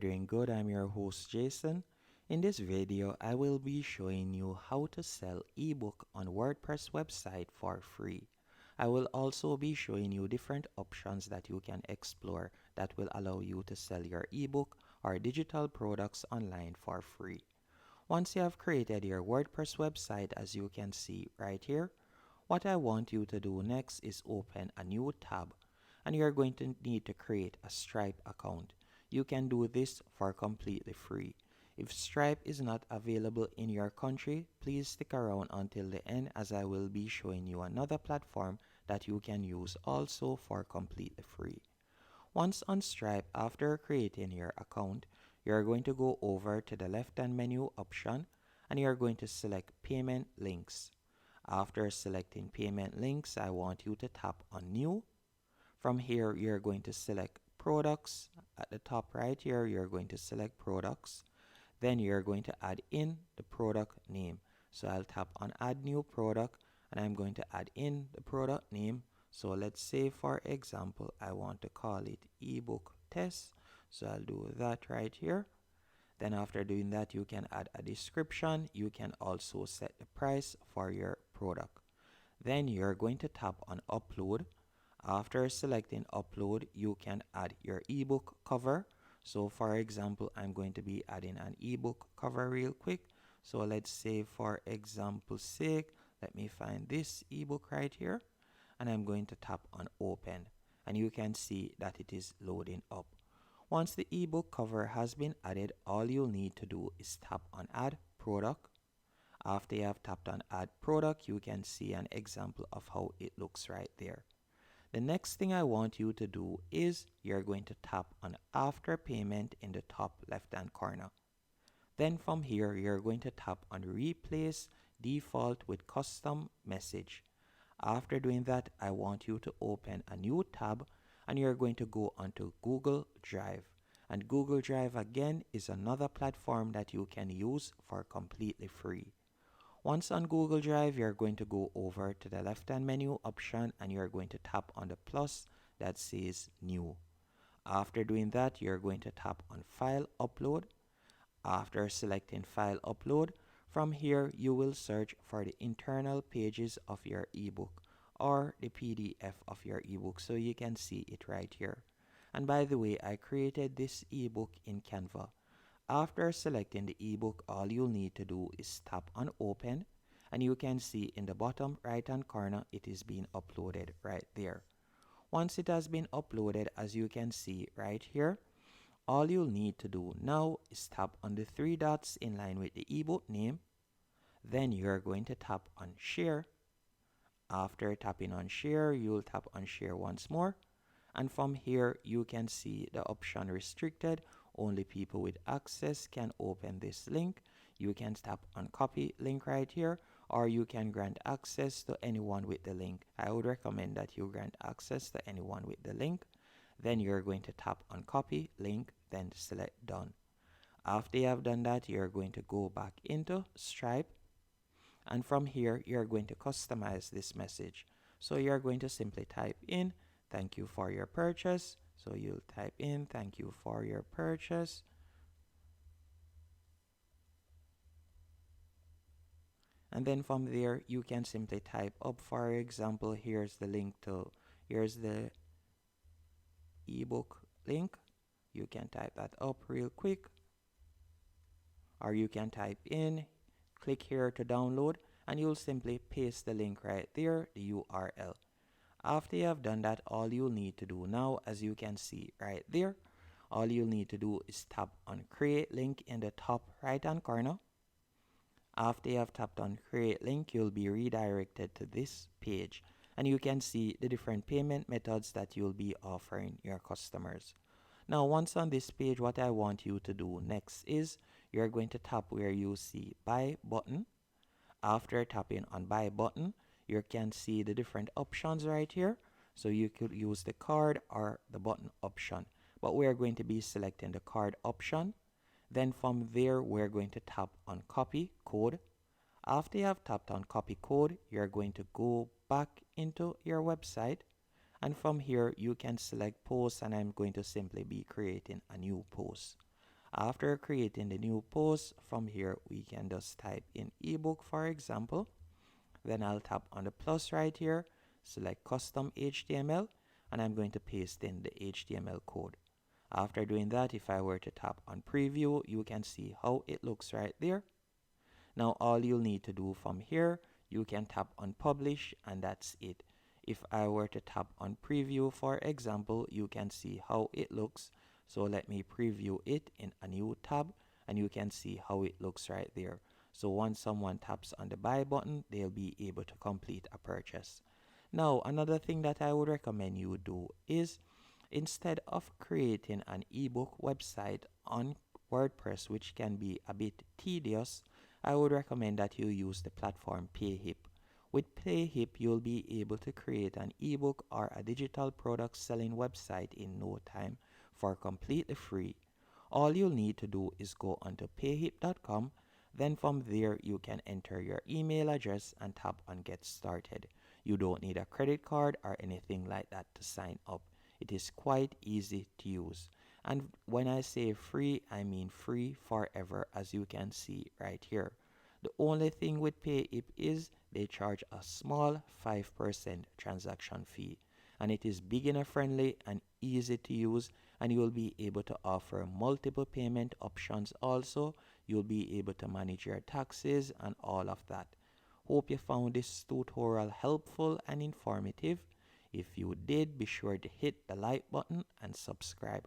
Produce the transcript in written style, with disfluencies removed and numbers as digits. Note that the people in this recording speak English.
Doing good. I'm your host Jason. In this video, I will be showing you how to sell ebook on WordPress website for free. I will also be showing you different options that you can explore that will allow you to sell your ebook or digital products online for free. Once you have created your WordPress website, as you can see right here, what I want you to do next is open a new tab, and you're going to need to create a Stripe account. You can do this for completely free. If Stripe is not available in your country, please stick around until the end, as I will be showing you another platform that you can use also for completely free. Once on Stripe, after creating your account, you're going to go over to the left-hand menu option, and you're going to select Payment Links. After selecting Payment Links, I want you to tap on New. From here, you're going to select Products. At the top right here, you're going to select Products. Then you're going to add in the product name. So I'll tap on Add New Product, and I'm going to add in the product name. So let's say, for example, I want to call it Ebook Test. So I'll do that right here. Then after doing that, you can add a description. You can also set the price for your product. Then you're going to tap on Upload. After selecting Upload, you can add your ebook cover. So for example, I'm going to be adding an ebook cover real quick. So let's say, for example's sake, let me find this ebook right here, and I'm going to tap on Open, and you can see that it is loading up. Once the ebook cover has been added, all you'll need to do is tap on Add Product. After you have tapped on Add Product, you can see an example of how it looks right there. The next thing I want you to do is you're going to tap on After Payment in the top left hand corner. Then from here, you're going to tap on Replace Default with Custom Message. After doing that, I want you to open a new tab, and you're going to go onto Google Drive. And Google Drive again is another platform that you can use for completely free. Once on Google Drive, you're going to go over to the left-hand menu option, and you're going to tap on the plus that says New. After doing that, you're going to tap on File Upload. After selecting File Upload, from here you will search for the internal pages of your ebook or the PDF of your ebook, so you can see it right here. And by the way, I created this ebook in Canva. After selecting the ebook, all you'll need to do is tap on Open, and you can see in the bottom right hand corner it is being uploaded right there. Once it has been uploaded, as you can see right here, all you'll need to do now is tap on the three dots in line with the ebook name. Then you're going to tap on Share. After tapping on Share, you'll tap on Share once more, and from here you can see the option Restricted. Only people with access can open this link. You can tap on Copy Link right here, or you can grant access to anyone with the link. I would recommend that you grant access to anyone with the link. Then you're going to tap on Copy Link, then select Done. After you have done that, you're going to go back into Stripe, and from here you're going to customize this message. So you're going to simply type in "Thank you for your purchase." So you'll type in "Thank you for your purchase." And then from there, you can simply type up, for example, here's the ebook link. You can type that up real quick. Or you can type in, click here to download, and you'll simply paste the link right there, the URL. After you have done that, all you'll need to do now, as you can see right there, all you'll need to do is tap on Create Link in the top right hand corner. After you have tapped on Create Link, you'll be redirected to this page, and you can see the different payment methods that you'll be offering your customers. Now, once on this page, what I want you to do next is you're going to tap where you see Buy button. After tapping on Buy button, you can see the different options right here. So you could use the card or the button option, but we're going to be selecting the card option. Then from there, we're going to tap on Copy Code. After you have tapped on Copy Code, you're going to go back into your website, and from here you can select Post, and I'm going to simply be creating a new post. After creating the new post, from here we can just type in ebook, for example. Then I'll tap on the plus right here, select custom HTML, and I'm going to paste in the HTML code. After doing that, if I were to tap on preview, you can see how it looks right there. Now all you'll need to do from here, you can tap on publish, and that's it. If I were to tap on preview, for example, you can see how it looks. So let me preview it in a new tab, and you can see how it looks right there. So once someone taps on the buy button, they'll be able to complete a purchase. Now another thing that I would recommend you do is, instead of creating an ebook website on WordPress, which can be a bit tedious, I would recommend that you use the platform Payhip. With Payhip, you'll be able to create an ebook or a digital product selling website in no time for completely free. All you'll need to do is go onto payhip.com. Then from there, you can enter your email address and tap on get started. You don't need a credit card or anything like that to sign up. It is quite easy to use. And when I say free, I mean free forever, as you can see right here. The only thing with Payip is they charge a small 5% transaction fee, and it is beginner friendly and easy to use, and you will be able to offer multiple payment options. Also, you'll be able to manage your taxes and all of that. Hope you found this tutorial helpful and informative. If you did, be sure to hit the like button and subscribe.